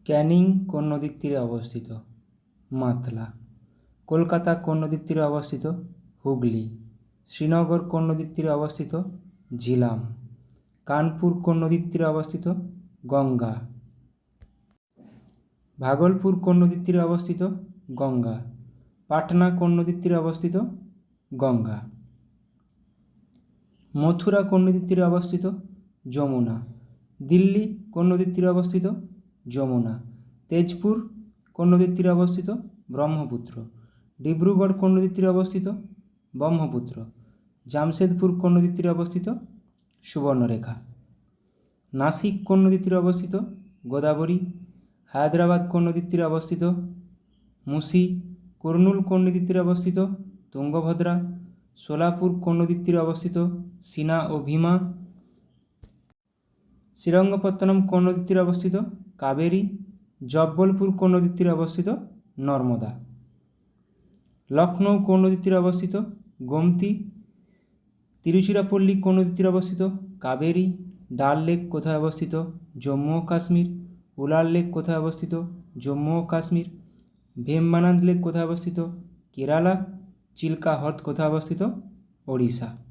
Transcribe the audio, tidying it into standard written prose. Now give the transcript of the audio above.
ক্যানিং কোন নদীর তীরে অবস্থিত? মাতলা। কলকাতা কোন নদীর তীরে অবস্থিত? হুগলি। শ্রীনগর কোন নদীর তীরে অবস্থিত? ঝিলাম। কানপুর কোন নদীর তীরে অবস্থিত? গঙ্গা। ভাগলপুর কোন নদীর তীরে অবস্থিত? গঙ্গা। পাটনা কোন নদীর তীরে অবস্থিত? গঙ্গা। মথুরা কোন নদীর তীরে অবস্থিত? যমুনা। দিল্লি কোন নদীর তীরে অবস্থিত? যমুনা। তেজপুর কোন নদীর তীরে অবস্থিত? ব্রহ্মপুত্র। ডিব্রুগড় কোন নদীর তীরে অবস্থিত? ব্রহ্মপুত্র। জামশেদপুর কোন নদীর তীরে অবস্থিত? সুবর্ণরেখা। নাসিক কোন নদীর তীরে অবস্থিত? গোদাবরী। হায়দ্রাবাদ কোন নদীর তীরে অবস্থিত? মুসি। কুর্নুল কোন নদীর তীরে অবস্থিত? তুঙ্গভদ্রা। সোলাপুর কোন নদীর তীরে অবস্থিত? সিনা ও ভীমা। শ্রীরঙ্গপত্তনম কোন নদীর তীরে অবস্থিত? কাবেরী। জব্বলপুর কোন নদীর তীরে অবস্থিত? নর্মদা। লখনৌ কোন নদীর তীরে অবস্থিত? গোমতী। তিরুচিরাপল্লী কোন নদীর তীরে অবস্থিত? কাবেরী। ডাল লেক কোথায় অবস্থিত? জম্মু ও কাশ্মীর। উলার লেক কোথায় অবস্থিত? জম্মু ও কাশ্মীর। ভেম্বানাদ লেক কোথায় অবস্থিত? কেরালা। চিল্কা হ্রদ কোথায় অবস্থিত? ওড়িশা।